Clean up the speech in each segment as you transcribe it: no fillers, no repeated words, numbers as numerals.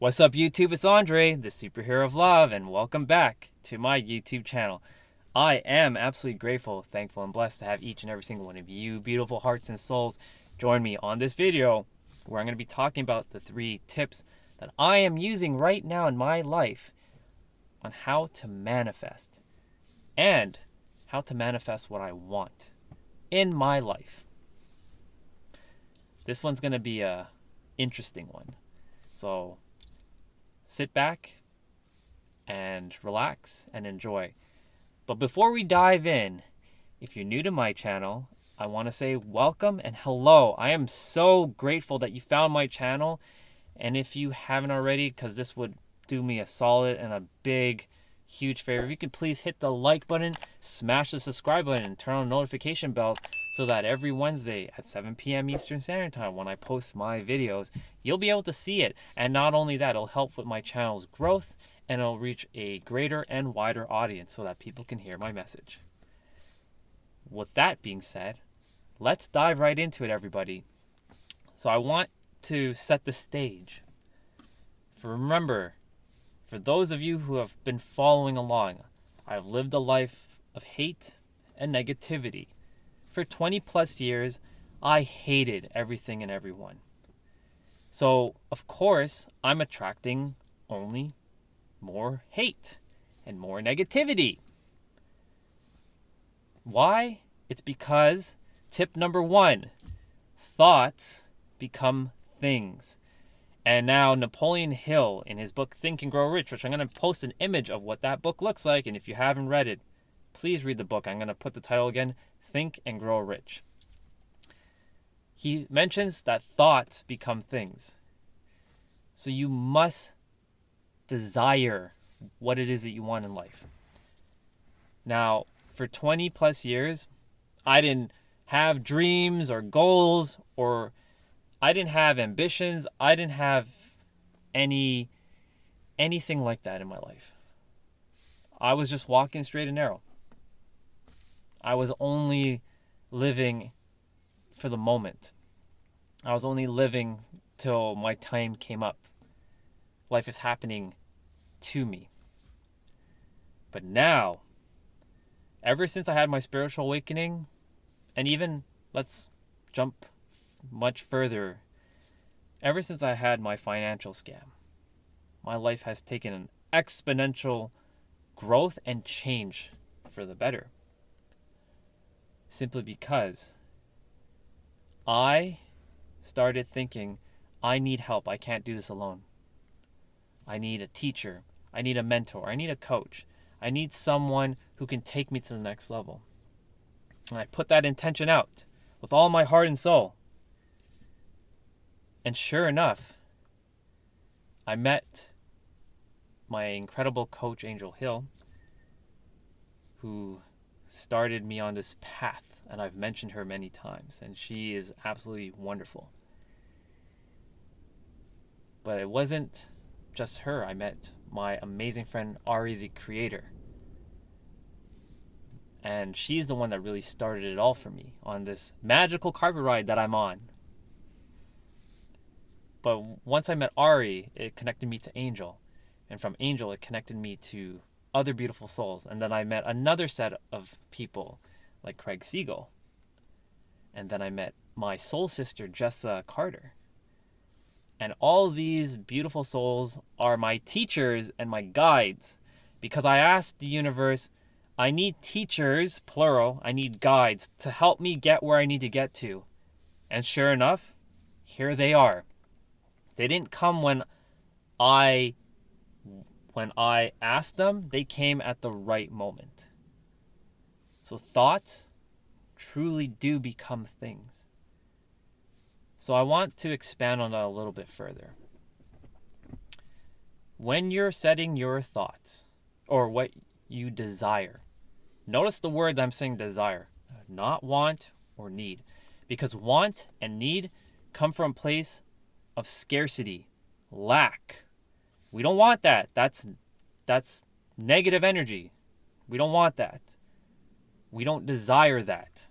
What's up, YouTube? It's Andre, the superhero of love, and welcome back to my YouTube channel. I am absolutely grateful, thankful, and blessed to have each and every single one of you beautiful hearts and souls join me on this video where I'm going to be talking about the 3 tips that I am using right now in my life on how to manifest and how to manifest what I want in my life. This one's going to be a interesting one. So sit back and relax and enjoy. But before we dive in, if you're new to my channel, I want to say welcome and hello. I am so grateful that you found my channel. And if you haven't already, because this would do me a solid and a big, huge favor, if you could please hit the like button, smash the subscribe button, and turn on notification bells so that every Wednesday at 7 p.m. Eastern Standard Time when I post my videos, you'll be able to see it. And not only that, it'll help with my channel's growth and it'll reach a greater and wider audience so that people can hear my message. With that being said, let's dive right into it, everybody. So I want to set the stage. Remember, for those of you who have been following along, I've lived a life of hate and negativity. For 20 plus years, I hated everything and everyone. So, of course, I'm attracting only more hate and more negativity. Why? It's because tip number 1, thoughts become things. And now Napoleon Hill, in his book Think and Grow Rich, which I'm going to post an image of what that book looks like, and if you haven't read it, please read the book. I'm going to put the title again, Think and Grow Rich. He mentions that thoughts become things. So you must desire what it is that you want in life. Now, for 20 plus years, I didn't have dreams or goals, or I didn't have ambitions. I didn't have anything like that in my life. I was just walking straight and narrow. I was only living for the moment. I was only living till my time came up. Life is happening to me. But now, ever since I had my spiritual awakening, and even let's jump much further, ever since I had my financial scam, my life has taken an exponential growth and change for the better. Simply because I started thinking, I need help. I can't do this alone. I need a teacher. I need a mentor. I need a coach. I need someone who can take me to the next level. And I put that intention out with all my heart and soul. And sure enough, I met my incredible coach, Angel Hill, who started me on this path. And I've mentioned her many times, and she is absolutely wonderful. But it wasn't just her. I met my amazing friend, Ari, the creator. And she's the one that really started it all for me on this magical carpet ride that I'm on. But once I met Ari, it connected me to Angel. And from Angel, it connected me to other beautiful souls. And then I met another set of people like Craig Siegel. And then I met my soul sister, Jessa Carter. And all these beautiful souls are my teachers and my guides. Because I asked the universe, I need teachers, plural, I need guides to help me get where I need to get to. And sure enough, here they are. They didn't come when I asked them. They came at the right moment. So thoughts truly do become things. So I want to expand on that a little bit further. When you're setting your thoughts or what you desire, notice the word I'm saying desire, not want or need. Because want and need come from a place of scarcity, lack. We don't want that. That's negative energy. We don't want that. We don't desire that.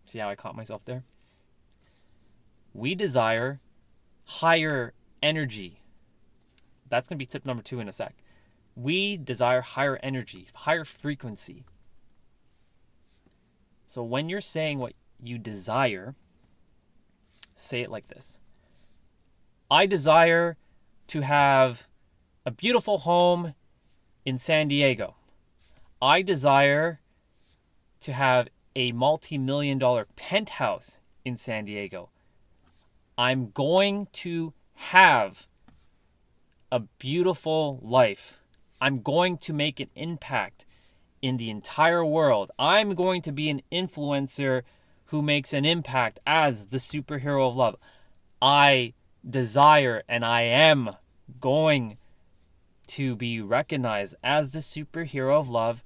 See how I caught myself there? We desire higher energy, that's going to be tip number 2 in a sec. We desire higher energy, higher frequency. So when you're saying what you desire, say it like this. I desire to have a beautiful home in San Diego. I desire to have a multi-million-dollar penthouse in San Diego. I'm going to have a beautiful life. I'm going to make an impact in the entire world. I'm going to be an influencer who makes an impact as the superhero of love. I desire and I am going to be recognized as the superhero of love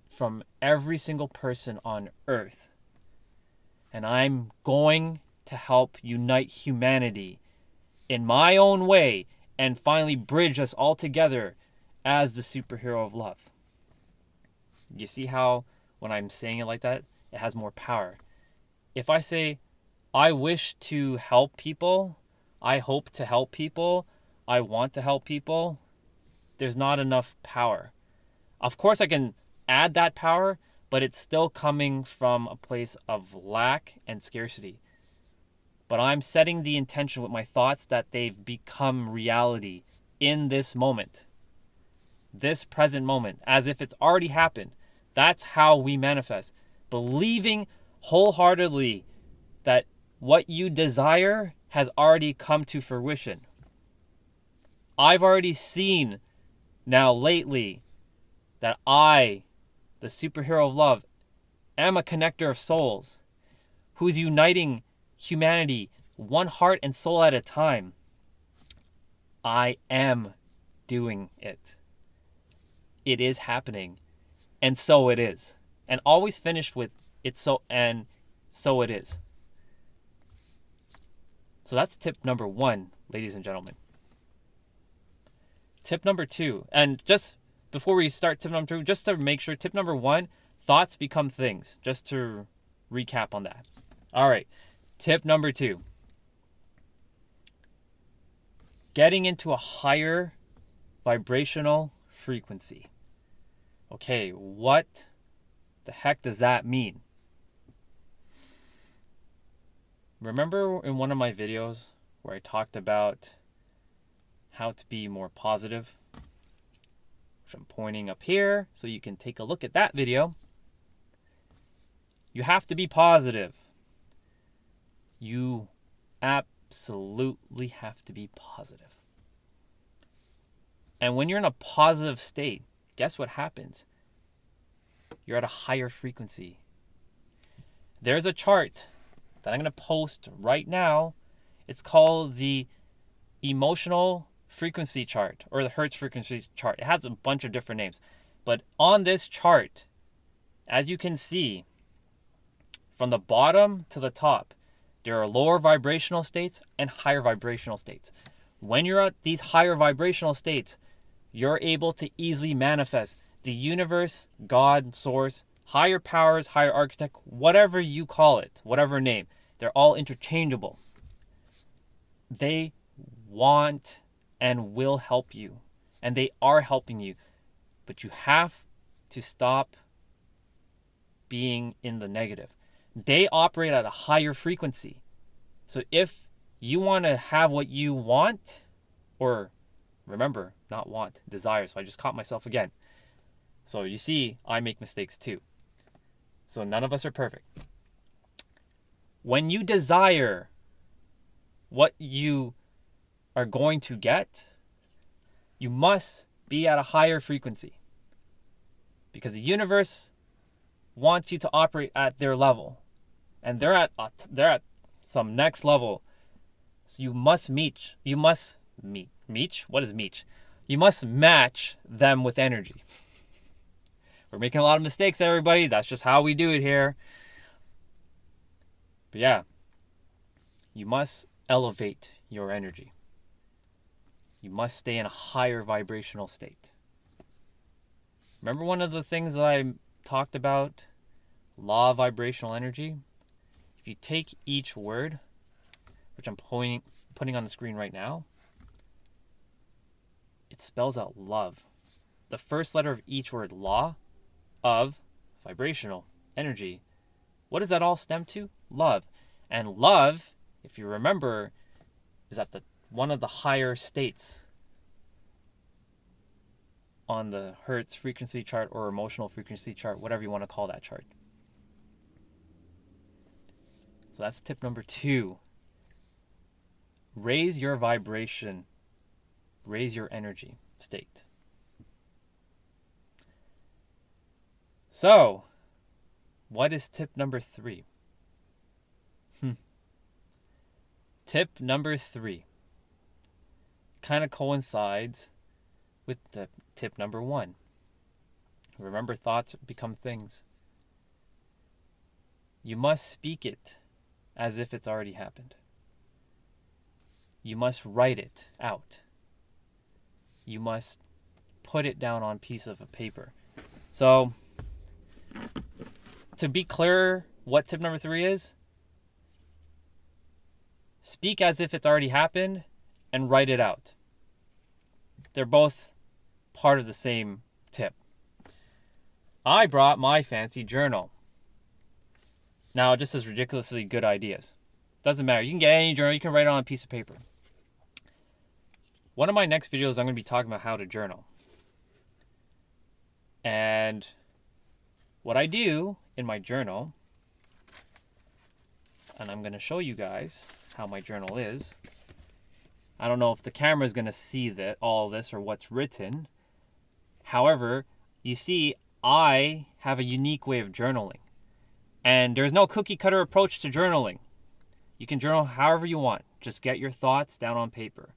from every single person on earth. And I'm going to help unite humanity in my own way and finally bridge us all together as the superhero of love. You see how when I'm saying it like that, it has more power. If I say, I wish to help people, I hope to help people, I want to help people, there's not enough power. Of course, I can add that power, but it's still coming from a place of lack and scarcity. But I'm setting the intention with my thoughts that they've become reality in this moment, this present moment, as if it's already happened. That's how we manifest. Believing wholeheartedly that what you desire has already come to fruition. I've already seen now lately that I, the superhero of love, am a connector of souls who's uniting humanity one heart and soul at a time. I am doing it. It is happening. And so it is. And always finish with it's so and so it is. So that's tip number 1, ladies and gentlemen. Tip number 2, and just before we start tip number 2, just to make sure, tip number 1, thoughts become things. Just to recap on that. All right. Tip number 2. Getting into a higher vibrational frequency. Okay, what the heck does that mean? Remember in one of my videos where I talked about how to be more positive? Which I'm pointing up here so you can take a look at that video. You have to be positive. You absolutely have to be positive. And when you're in a positive state, guess what happens? You're at a higher frequency. There's a chart that I'm going to post right now. It's called the emotional frequency chart or the Hertz frequency chart. It has a bunch of different names. But on this chart, as you can see, from the bottom to the top, there are lower vibrational states and higher vibrational states. When you're at these higher vibrational states, you're able to easily manifest the universe, God, source, higher powers, higher architect, whatever you call it, whatever name. They're all interchangeable. They want and will help you. And they are helping you. But you have to stop being in the negative. They operate at a higher frequency. So if you want to have what you want, or remember, not want, desire. So I just caught myself again. So you see, I make mistakes too. So none of us are perfect. When you desire what you are going to get, you must be at a higher frequency. Because the universe wants you to operate at their level. And they're at some next level. So you must meet. What is meet? You must match them with energy. We're making a lot of mistakes, everybody. That's just how we do it here. But yeah, you must elevate your energy. You must stay in a higher vibrational state. Remember one of the things that I talked about? Law of vibrational energy. If you take each word, which I'm putting on the screen right now, it spells out love. The first letter of each word, law, of, vibrational, energy. What does that all stem to? Love. And love, if you remember, is at one of the higher states on the Hertz frequency chart or emotional frequency chart, whatever you want to call that chart. So that's tip number 2. Raise your vibration. Raise your energy state. So, what is tip number 3? Tip number 3 kind of coincides with the tip number 1. Remember, thoughts become things. You must speak it as if it's already happened. You must write it out. You must put it down on a piece of paper. So, to be clear what tip number 3 is, speak as if it's already happened and write it out. They're both part of the same tip. I brought my fancy journal. Now, it just has ridiculously good ideas. Doesn't matter. You can get any journal. You can write it on a piece of paper. One of my next videos, I'm going to be talking about how to journal. And what I do in my journal, and I'm going to show you guys how my journal is. I don't know if the camera is going to see all this or what's written. However, you see, I have a unique way of journaling. And there's no cookie cutter approach to journaling. You can journal however you want. Just get your thoughts down on paper.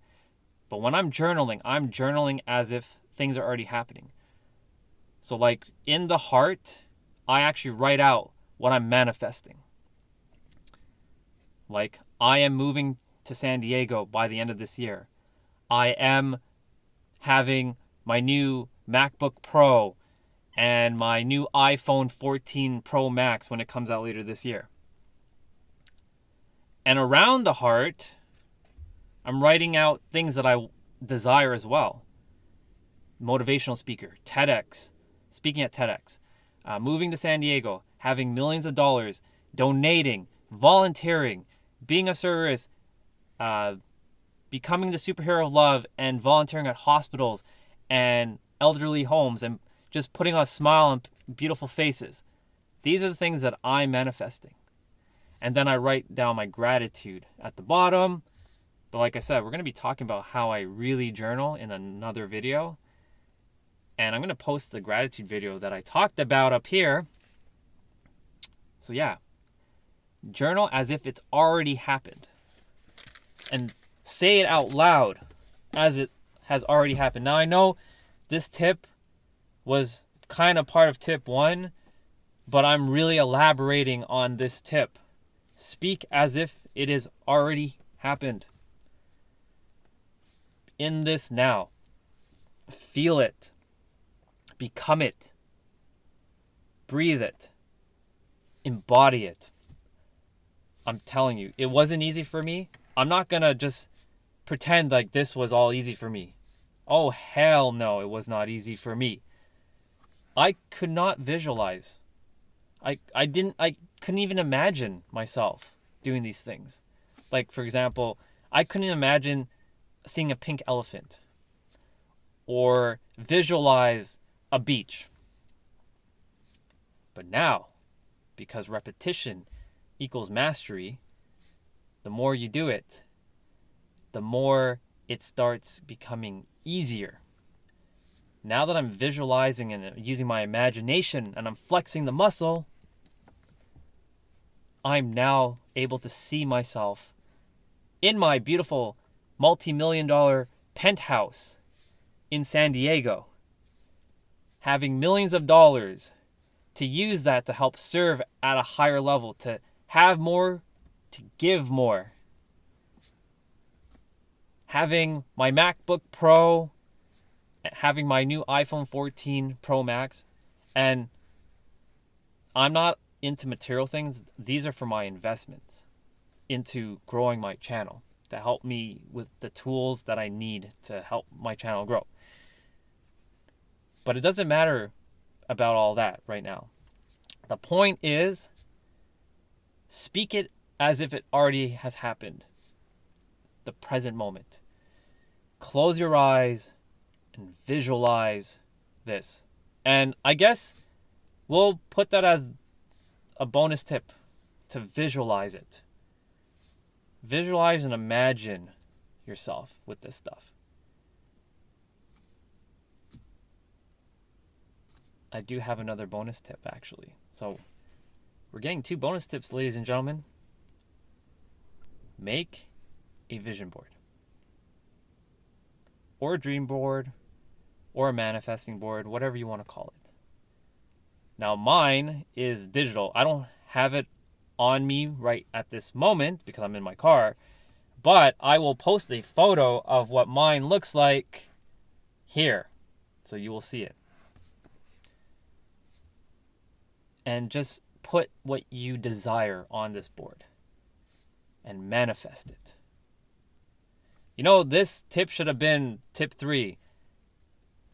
But when I'm journaling as if things are already happening. So like in the heart, I actually write out what I'm manifesting. Like, I am moving to San Diego by the end of this year. I am having my new MacBook Pro and my new iPhone 14 Pro Max when it comes out later this year. And around the heart, I'm writing out things that I desire as well. Motivational speaker, TEDx, speaking at TEDx, moving to San Diego, having millions of dollars, donating, volunteering, being of service, becoming the superhero of love, and volunteering at hospitals and elderly homes and just putting on a smile on beautiful faces. These are the things that I'm manifesting. And then I write down my gratitude at the bottom. But like I said, we're going to be talking about how I really journal in another video. And I'm going to post the gratitude video that I talked about up here. So yeah, journal as if it's already happened. And say it out loud as it has already happened. Now I know this tip was kind of part of tip 1, but I'm really elaborating on this tip. Speak as if it is already happened. In this now. Feel it. Become it. Breathe it. Embody it. I'm telling you, it wasn't easy for me. I'm not going to just pretend like this was all easy for me. Oh, hell no, it was not easy for me. I could not visualize. I couldn't even imagine myself doing these things. Like, for example, I couldn't imagine seeing a pink elephant or visualize a beach. But now, because repetition equals mastery, the more you do it, the more it starts becoming easier. Now that I'm visualizing and using my imagination and I'm flexing the muscle, I'm now able to see myself in my beautiful multi-million-dollar penthouse in San Diego, having millions of dollars to use that to help serve at a higher level, to have more, to give more. Having my MacBook Pro, having my new iPhone 14 Pro Max, and I'm not into material things. These are for my investments into growing my channel to help me with the tools that I need to help my channel grow. But it doesn't matter about all that right now. The point is, speak it as if it already has happened. The present moment. Close your eyes and visualize this. And I guess we'll put that as a bonus tip, to visualize it. Visualize and imagine yourself with this stuff. I do have another bonus tip, actually. So we're getting 2 bonus tips, ladies and gentlemen. Make a vision board, or a dream board, or a manifesting board, whatever you want to call it. Now, mine is digital. I don't have it on me right at this moment because I'm in my car, but I will post a photo of what mine looks like here, so you will see it. And just put what you desire on this board and manifest it. You know, this tip should have been tip 3,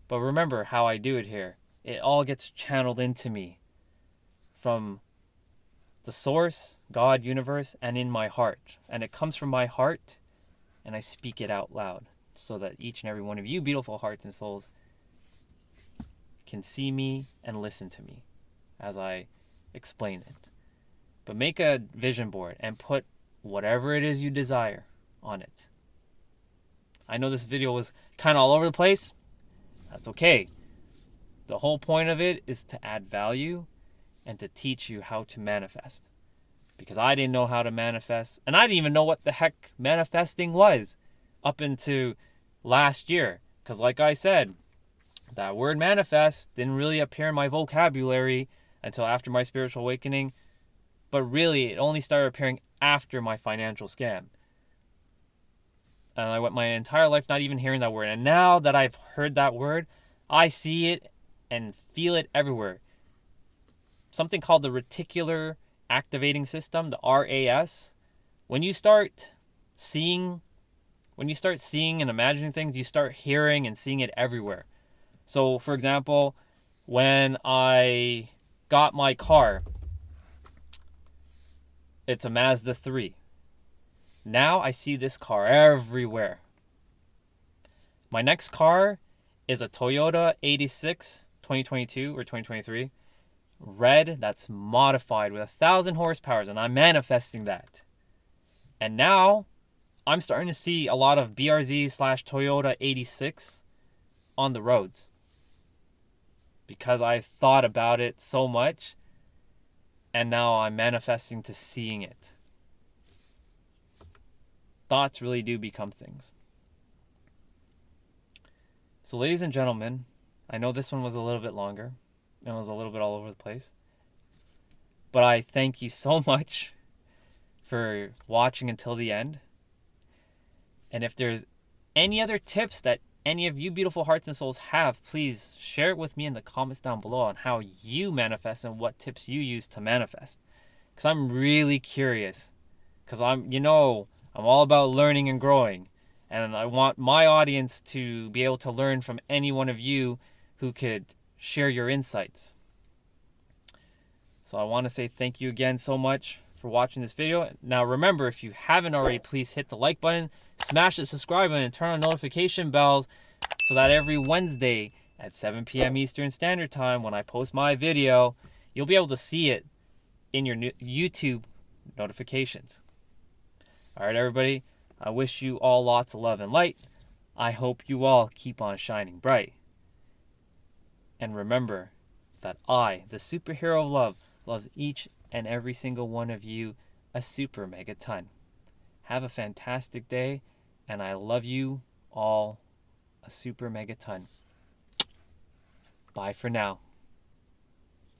but remember how I do it here. It all gets channeled into me from the source, God, universe, and in my heart. And it comes from my heart, and I speak it out loud so that each and every one of you beautiful hearts and souls can see me and listen to me as I explain it. But make a vision board and put whatever it is you desire on it. I know this video was kind of all over the place. That's okay. The whole point of it is to add value and to teach you how to manifest. Because I didn't know how to manifest, and I didn't even know what the heck manifesting was up into last year. Because like I said, that word manifest didn't really appear in my vocabulary until after my spiritual awakening. But really, it only started appearing after my financial scam. And I went my entire life not even hearing that word. And now that I've heard that word, I see it and feel it everywhere. Something called the reticular activating system, the RAS. When you start seeing and imagining things, you start hearing and seeing it everywhere. So, for example, when I got my car, it's a Mazda 3. Now I see this car everywhere. My next car is a Toyota 86 2022 or 2023. Red, that's modified with 1,000 horsepower, and I'm manifesting that. And now I'm starting to see a lot of BRZ/Toyota 86 on the roads because I've thought about it so much, and now I'm manifesting to seeing it. Thoughts really do become things. So, ladies and gentlemen, I know this one was a little bit longer. It was a little bit all over the place. But I thank you so much for watching until the end. And if there's any other tips that any of you beautiful hearts and souls have, please share it with me in the comments down below on how you manifest and what tips you use to manifest. Because I'm really curious. Because I'm all about learning and growing. And I want my audience to be able to learn from any one of you who could share your insights. So I want to say thank you again so much for watching this video. Now remember, if you haven't already, please hit the like button, smash the subscribe button, and turn on notification bells so that every Wednesday at 7 p.m. Eastern Standard Time when I post my video, you'll be able to see it in your YouTube notifications. All right, everybody. I wish you all lots of love and light. I hope you all keep on shining bright. And remember that I, the superhero of love, loves each and every single one of you a super megaton. Have a fantastic day, and I love you all a super megaton. Bye for now.